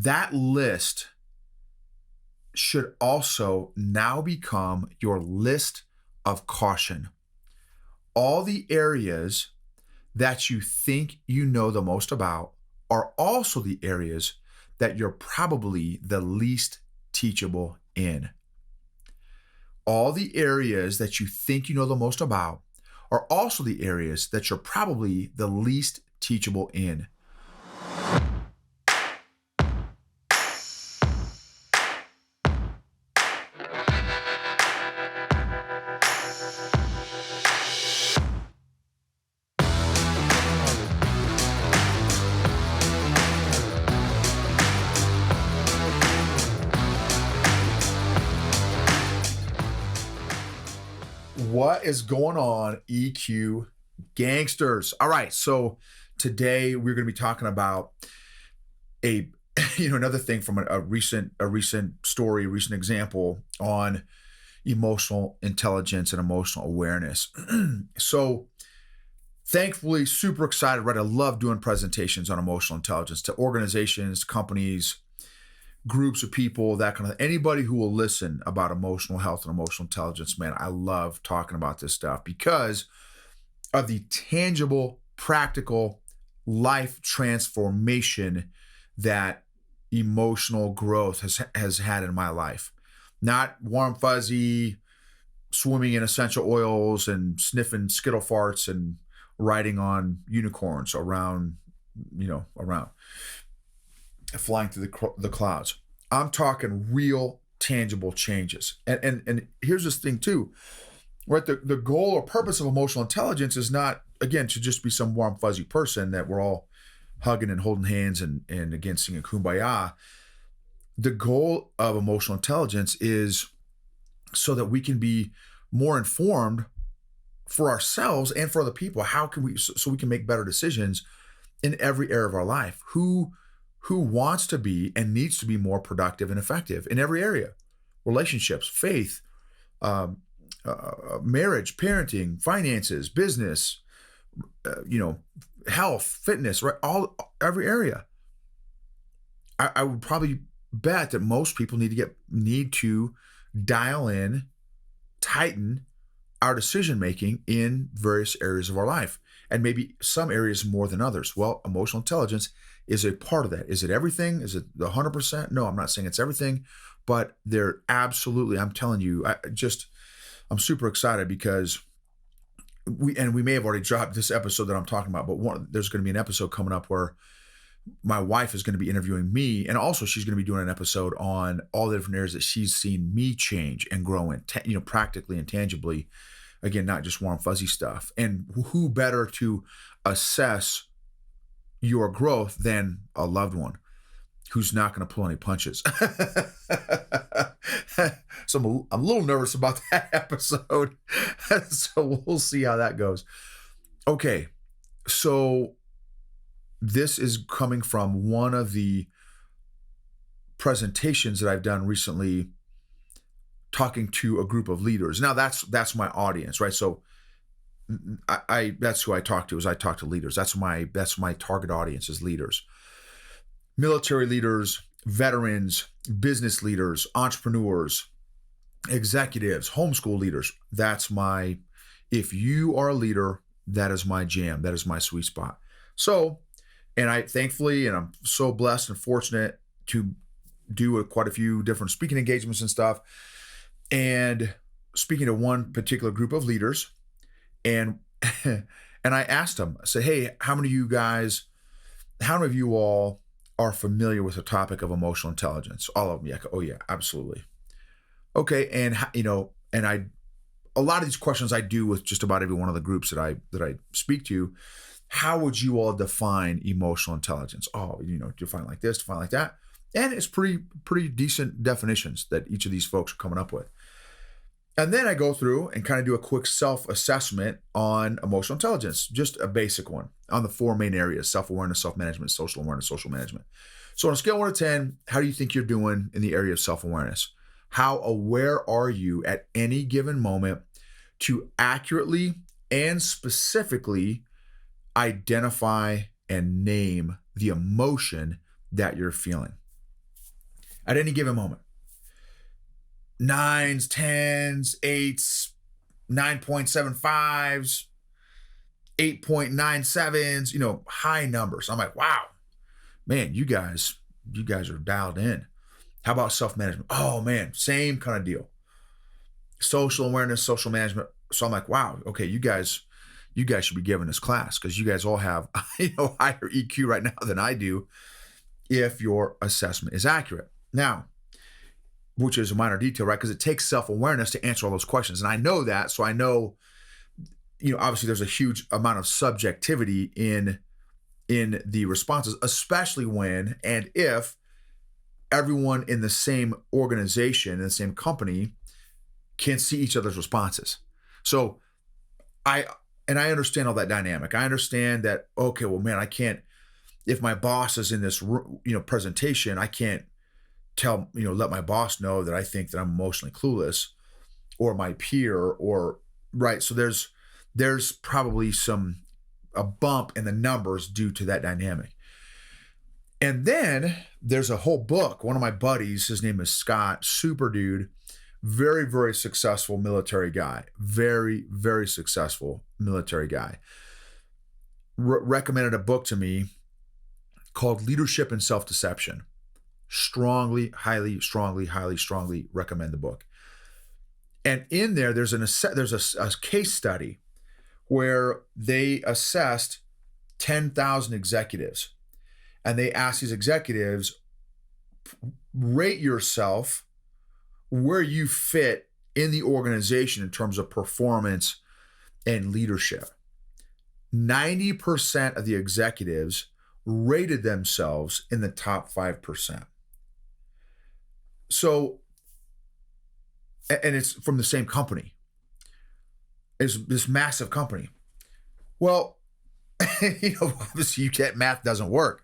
that list should also now become your list of caution. All the areas that you think you know the most about are also the areas that you're probably the least teachable in. All the areas that you think you know the most about are also the areas that you're probably the least teachable in. What is going on, EQ gangsters? All right, so today we're going to be talking about another thing from a recent story, a recent example on emotional intelligence and emotional awareness. So thankfully, super excited, right? I love doing presentations on emotional intelligence to organizations, companies, groups of people, that kind of anybody who will listen about emotional health and emotional intelligence. Man, I love talking about this stuff because of the tangible, practical life transformation that emotional growth has had in my life. Not warm, fuzzy, swimming in essential oils and sniffing Skittle farts and riding on unicorns around flying through the clouds. I'm talking real tangible changes. And here's this thing too, right? The goal or purpose of emotional intelligence is not, again, to just be some warm, fuzzy person that we're all hugging and holding hands and again, singing Kumbaya. The goal of emotional intelligence is so that we can be more informed for ourselves and for other people. How can we, so we can make better decisions in every area of our life? Who wants to be and needs to be more productive and effective in every area? Relationships, faith, marriage, parenting, finances, business, health, fitness, right? Every area. I would probably bet that most people need to dial in, tighten our decision making in various areas of our life, and maybe some areas more than others. Well, emotional intelligence is a part of that. Is it everything? Is it 100%? No, I'm not saying it's everything, but they're absolutely, I'm telling you, I'm super excited because we may have already dropped this episode that I'm talking about, but there's going to be an episode coming up where my wife is going to be interviewing me, and also she's going to be doing an episode on all the different areas that she's seen me change and grow in, practically and tangibly. Again, not just warm, fuzzy stuff. And who better to assess your growth than a loved one who's not going to pull any punches. So I'm a little nervous about that episode. So we'll see how that goes. Okay, so this is coming from one of the presentations that I've done recently, talking to a group of leaders. Now that's my audience, right? So I that's who I talk to. Is I talk to leaders. That's my target audience is leaders, military leaders, veterans, business leaders, entrepreneurs, executives, homeschool leaders. If you are a leader, that is my jam. That is my sweet spot. So, and I'm so blessed and fortunate to do quite a few different speaking engagements and stuff. And speaking to one particular group of leaders, and I asked them, I said, hey, how many of you all are familiar with the topic of emotional intelligence? All of them. Yeah. Oh yeah, absolutely. Okay. And a lot of these questions I do with just about every one of the groups that I speak to. How would you all define emotional intelligence? Oh, define like this, define like that. And it's pretty decent definitions that each of these folks are coming up with. And then I go through and kind of do a quick self-assessment on emotional intelligence, just a basic one on the four main areas: self-awareness, self-management, social awareness, social management. So on a scale of 1 to 10, how do you think you're doing in the area of self-awareness? How aware are you at any given moment to accurately and specifically identify and name the emotion that you're feeling? at any given moment. 9s, 10s, 8s, 9.75s, 8.97s, high numbers. I'm like, wow, man, you guys are dialed in. How about self-management? Oh man, same kind of deal. Social awareness, social management. So I'm like, wow, okay, you guys should be given this class because you guys all have higher EQ right now than I do if your assessment is accurate. Now, which is a minor detail, right? Because it takes self-awareness to answer all those questions. And I know that, so I know, obviously there's a huge amount of subjectivity in the responses, especially when and if everyone in the same organization, in the same company, can see each other's responses. So I understand all that dynamic. I understand that, okay, well, man, I can't, if my boss is in this, presentation, I can't let my boss know that I think that I'm emotionally clueless, or my peer, or right. So there's probably a bump in the numbers due to that dynamic. And then there's a whole book. One of my buddies, his name is Scott, super dude, very, very successful military guy, very, very successful military guy, recommended a book to me called Leadership and Self-Deception. Strongly recommend the book. And in there, there's a case study where they assessed 10,000 executives, and they asked these executives, rate yourself where you fit in the organization in terms of performance and leadership. 90% of the executives rated themselves in the top 5%. So, and it's from the same company. It's this massive company. Well, obviously math doesn't work.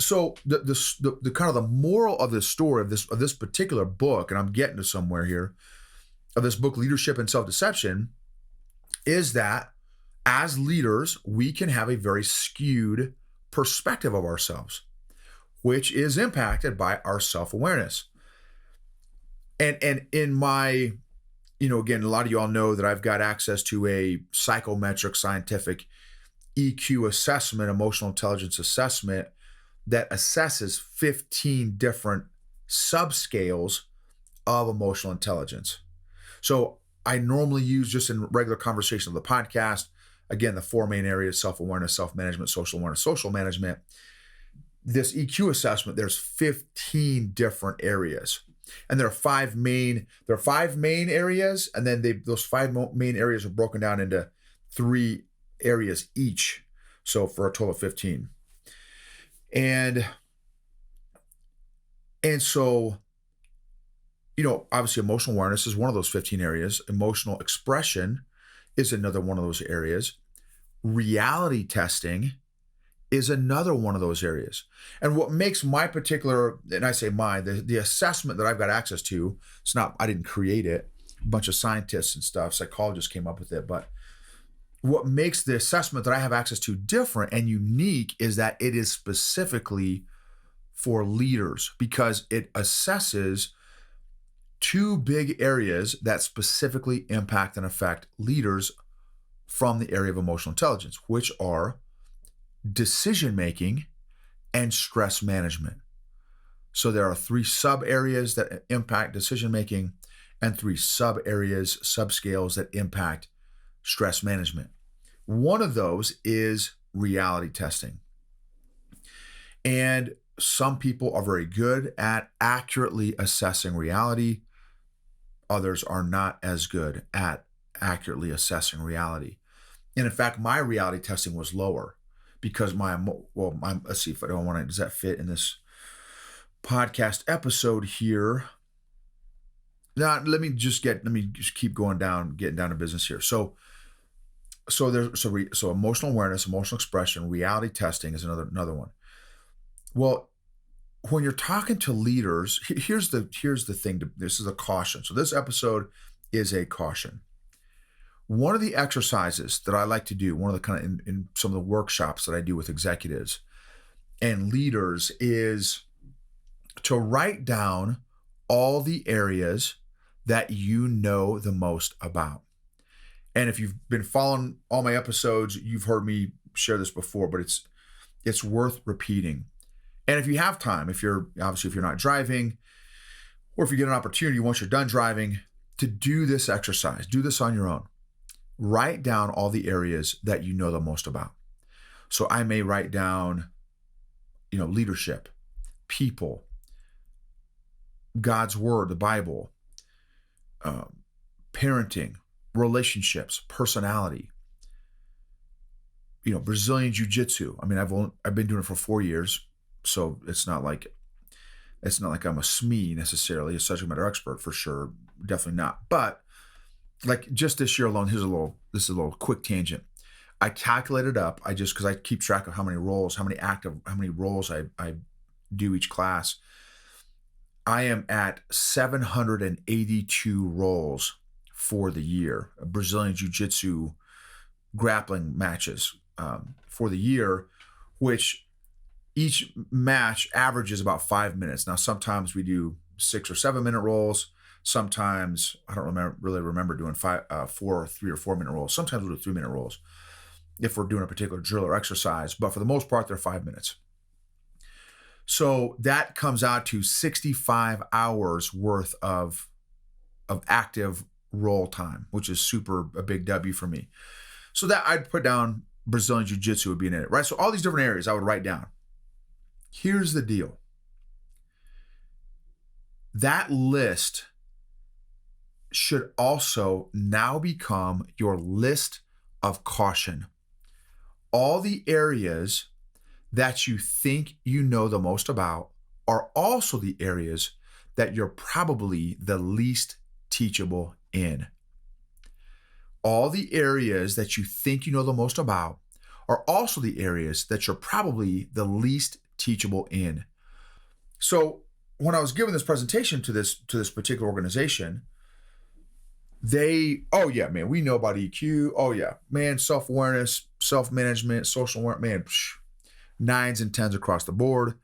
So the kind of the moral of this story of this particular book, and I'm getting to somewhere here, of this book, Leadership and Self-Deception, is that as leaders, we can have a very skewed perspective of ourselves, which is impacted by our self-awareness. And in my, again, a lot of you all know that I've got access to a psychometric scientific EQ assessment, emotional intelligence assessment, that assesses 15 different subscales of emotional intelligence. So I normally use, just in regular conversation of the podcast, again, the 4 main areas: self-awareness, self-management, social awareness, social management. This EQ assessment, there's 15 different areas. And there are 5 main areas, and then those 5 main areas are broken down into 3 areas each. So for a total of 15. And so, obviously emotional awareness is one of those 15 areas. Emotional expression is another one of those areas. Reality testing is another one of those areas. And what makes my particular, and I say mine, the assessment that I've got access to, I didn't create it. A bunch of scientists and stuff, psychologists came up with it. But what makes the assessment that I have access to different and unique is that it is specifically for leaders, because it assesses 2 big areas that specifically impact and affect leaders from the area of emotional intelligence, which are decision-making and stress management. So there are 3 sub areas that impact decision-making and 3 sub areas, subscales that impact stress management. One of those is reality testing. And some people are very good at accurately assessing reality. Others are not as good at accurately assessing reality. And in fact, my reality testing was lower because let's see if I don't want to, does that fit in this podcast episode here? Now, let me just keep getting down to business here. So emotional awareness, emotional expression, reality testing is another one. Well, when you're talking to leaders, here's the thing. This is a caution. So this episode is a caution. One of the exercises that I like to do, one of the kind of in some of the workshops that I do with executives and leaders, is to write down all the areas that you know the most about. And if you've been following all my episodes, you've heard me share this before, but it's worth repeating. And if you have time, if you're not driving, or if you get an opportunity once you're done driving, to do this exercise, do this on your own. Write down all the areas that you know the most about. So I may write down, leadership, people, God's word, the Bible, parenting, relationships, personality, Brazilian jiu-jitsu. I mean, I've been doing it for 4 years, so it's not like I'm a SME necessarily, a subject matter expert for sure, definitely not. But like just this year alone, this is a little quick tangent. I calculated up, because I keep track of how many roles I do each class. I am at 782 roles for the year, Brazilian jiu-jitsu grappling matches for the year, which each match averages about 5 minutes. Now, sometimes we do 6 or 7 minute rolls. Sometimes I don't really remember doing 3 or 4 minute rolls. Sometimes we'll do 3 minute rolls if we're doing a particular drill or exercise, but for the most part, they're 5 minutes. So that comes out to 65 hours worth of active roll time, which is a big W for me. So that I'd put down Brazilian Jiu-Jitsu would be in it, right? So all these different areas I would write down. Here's the deal. That list should also now become your list of caution. All the areas that you think you know the most about are also the areas that you're probably the least teachable in. All the areas that you think you know the most about are also the areas that you're probably the least teachable in. So when I was giving this presentation to this particular organization, oh yeah, man, we know about EQ. Oh yeah, man, self-awareness, self-management, social awareness, man, 9s and 10s across the board.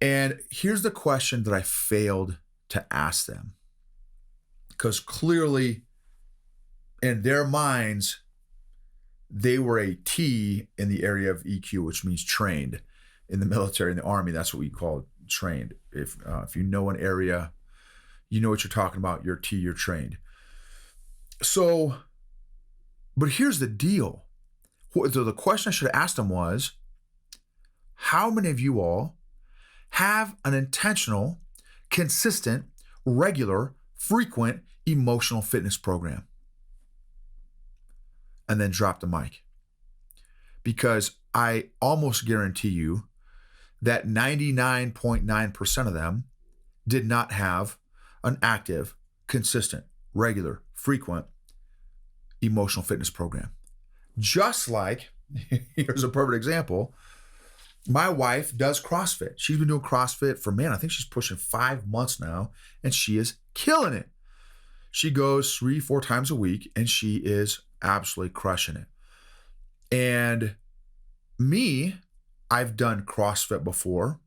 And here's the question that I failed to ask them, because clearly in their minds, they were a T in the area of EQ, which means trained. In the military, in the Army, that's what we call trained. If you know an area, you know what you're talking about, you're T, you're trained. So, but here's the deal. The question I should have asked them was, how many of you all have an intentional, consistent, regular, frequent emotional fitness program? And then drop the mic. Because I almost guarantee you that 99.9% of them did not have an active, consistent, regular, frequent emotional fitness program. Just like, here's a perfect example, my wife does CrossFit. She's been doing CrossFit for, I think she's pushing 5 months now, and she is killing it. She goes 3-4 times a week, and she is absolutely crushing it. And me, I've done CrossFit before,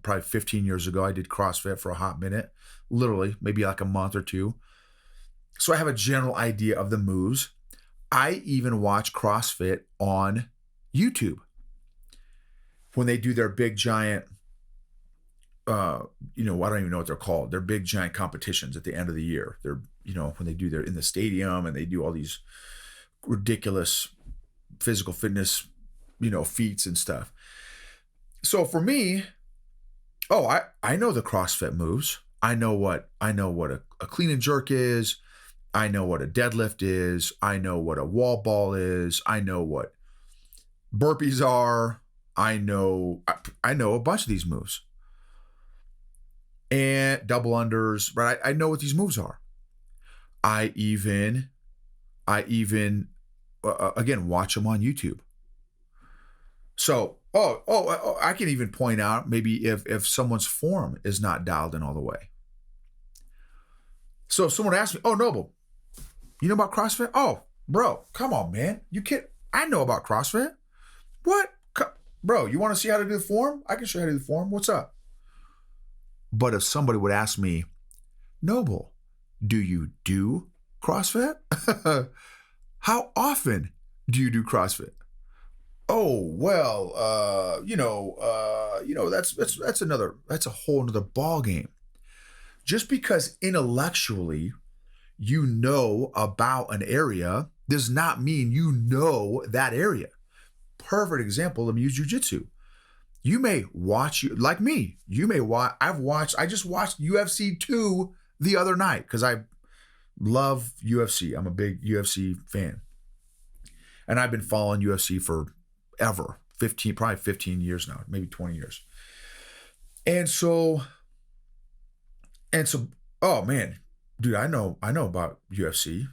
probably 15 years ago. I did CrossFit for a hot minute, literally, maybe like a month or two. So I have a general idea of the moves. I even watch CrossFit on YouTube when they do their big giant, I don't even know what they're called. They're big giant competitions at the end of the year. They're, when they do their in the stadium and they do all these ridiculous physical fitness, feats and stuff. So for me, I know the CrossFit moves. I know what a clean and jerk is. I know what a deadlift is. I know what a wall ball is. I know what burpees are. I know a bunch of these moves. And double unders, right? I know what these moves are. I even again, watch them on YouTube. So, I can even point out maybe if someone's form is not dialed in all the way. So if someone asks me, "Oh, Noble, you know about CrossFit?" "Oh, bro, come on, man. You can't. I know about CrossFit. What? Bro, you want to see how to do the form? I can show you how to do the form. What's up?" But if somebody would ask me, Noble, do you do CrossFit? How often do you do CrossFit? Oh, well, that's a whole nother ball game. Just because intellectually you know about an area does not mean you know that area. Perfect example, let me use jujitsu. You may watch, like me, you may watch, I just watched UFC 2 the other night because I love UFC. I'm a big UFC fan. And I've been following UFC forever, probably 15 years now, maybe 20 years. And so, oh man, dude, I know about UFC.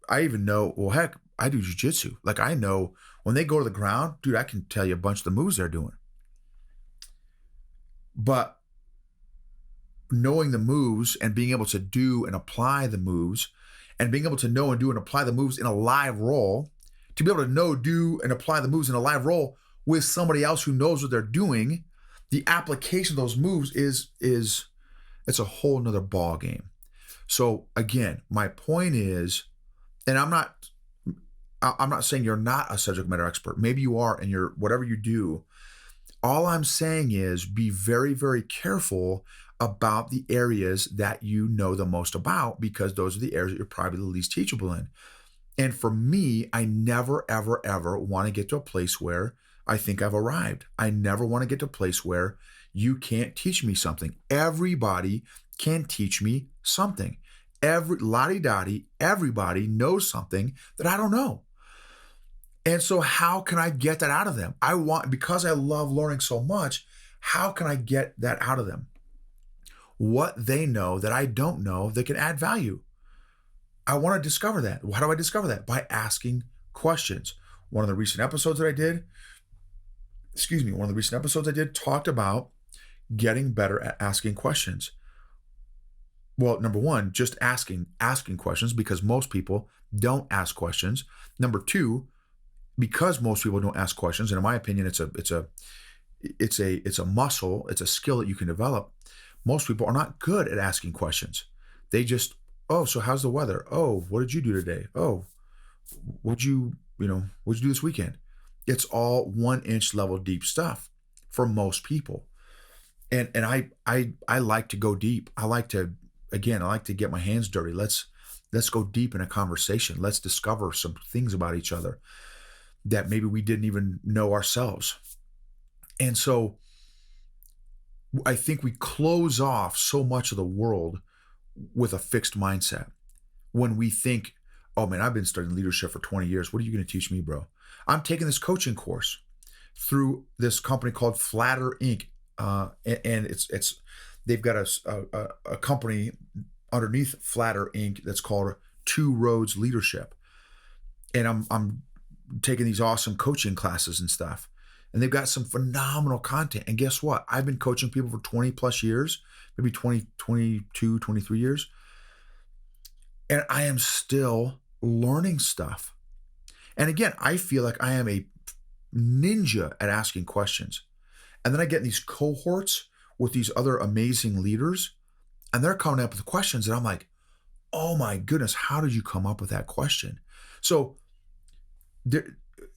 I even know, well, heck, I do jujitsu. Like I know when they go to the ground, dude, I can tell you a bunch of the moves they're doing. But knowing the moves and being able to do and apply the moves and being able to know and do and apply the moves in a live role, to be able to know, do, and apply the moves in a live role with somebody else who knows what they're doing, the application of those moves is it's a whole nother ball game. So again, my point is, and I'm not saying you're not a subject matter expert. Maybe you are, and you're whatever you do. All I'm saying is be very, very careful about the areas that you know the most about, because those are the areas that you're probably the least teachable in. And for me, I never, ever, ever want to get to a place where I think I've arrived. I never want to get to a place where you can't teach me something. Everybody can teach me something. Everybody knows something that I don't know. And so how can I get that out of them? Because I love learning so much, how can I get that out of them? What they know that I don't know that can add value. I want to discover that. How do I discover that? By asking questions. One of the recent episodes I did talked about getting better at asking questions. Well, number one, just asking questions, because most people don't ask questions. Number two, because most people don't ask questions, and in my opinion, it's a muscle, it's a skill that you can develop. Most people are not good at asking questions. They just, oh, so how's the weather? Oh, what did you do today? Oh, what'd you do this weekend? It's all 1-inch level deep stuff for most people. And I like to go deep. I like to get my hands dirty. Let's go deep in a conversation. Let's discover some things about each other that maybe we didn't even know ourselves. And so I think we close off so much of the world with a fixed mindset when we think, oh man, I've been studying leadership for 20 years. What are you going to teach me, bro? I'm taking this coaching course through this company called Flatter Inc. And they've got a company underneath Flatter Inc. that's called Two Roads Leadership. And I'm taking these awesome coaching classes and stuff. And they've got some phenomenal content. And guess what? I've been coaching people for 20 plus years, maybe 20, 22, 23 years. And I am still learning stuff. And again, I feel like I am a ninja at asking questions. And then I get in these cohorts with these other amazing leaders, and they're coming up with questions, and I'm like, oh my goodness, how did you come up with that question? So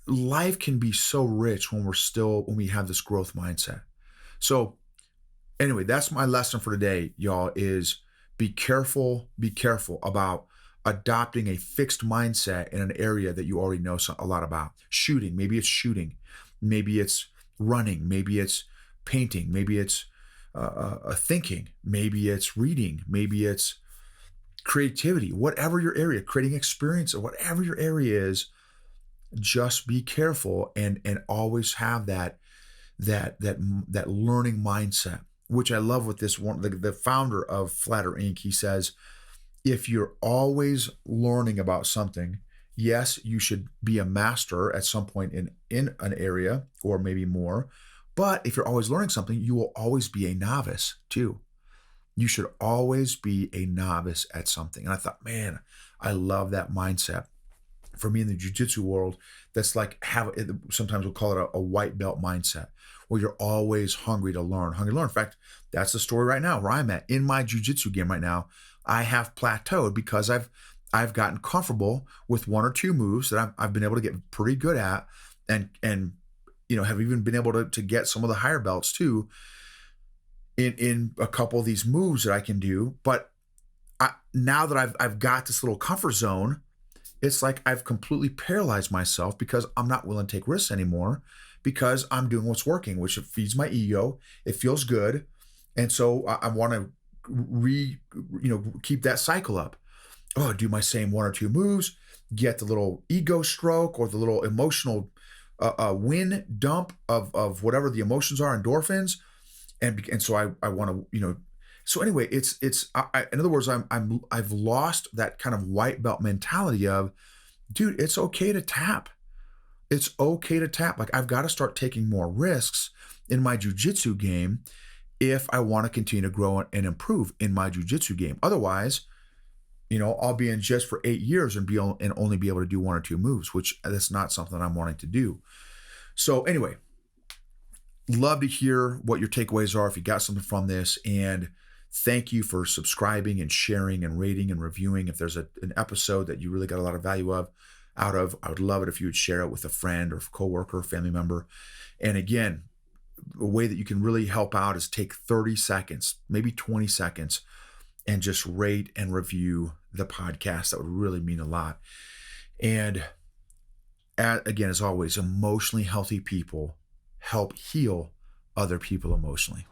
life can be so rich when we have this growth mindset. So anyway, that's my lesson for today, y'all, is be careful about adopting a fixed mindset in an area that you already know a lot about. Maybe it's running, maybe it's painting, maybe it's thinking, maybe it's reading, maybe it's creativity, whatever your area, creating experience, or whatever your area is. Just be careful and always have that learning mindset, which I love with this one. The founder of Flatter Inc., he says, if you're always learning about something, yes, you should be a master at some point in an area, or maybe more. But if you're always learning something, you will always be a novice too. You should always be a novice at something. And I thought, man, I love that mindset. for me in the jiu-jitsu world, that's like sometimes we'll call it a white belt mindset, where you're always hungry to learn, hungry to learn. In fact, that's the story right now where I'm at in my jiu-jitsu game right now. I have plateaued because I've gotten comfortable with one or two moves that I've been able to get pretty good at, and have even been able to get some of the higher belts too in a couple of these moves that I can do. But now that I've got this little comfort zone, it's like I've completely paralyzed myself because I'm not willing to take risks anymore, because I'm doing what's working, which feeds my ego. It feels good. And so I want to keep that cycle up. Oh, do my same one or two moves, get the little ego stroke or the little emotional win dump of whatever the emotions are, endorphins. And so I want to, so anyway, it's in other words, I've lost that kind of white belt mentality of, dude, it's okay to tap. It's okay to tap. Like, I've got to start taking more risks in my jiu-jitsu game if I want to continue to grow and improve in my jiu-jitsu game. Otherwise, I'll be in just for 8 years and only be able to do one or two moves, which that's not something I'm wanting to do. So anyway, love to hear what your takeaways are if you got something from this, and thank you for subscribing and sharing and rating and reviewing. If there's an episode that you really got a lot of value out of, I would love it if you would share it with a friend or coworker or family member. And again, a way that you can really help out is take 30 seconds, maybe 20 seconds, and just rate and review the podcast. That would really mean a lot. And again, as always, emotionally healthy people help heal other people emotionally.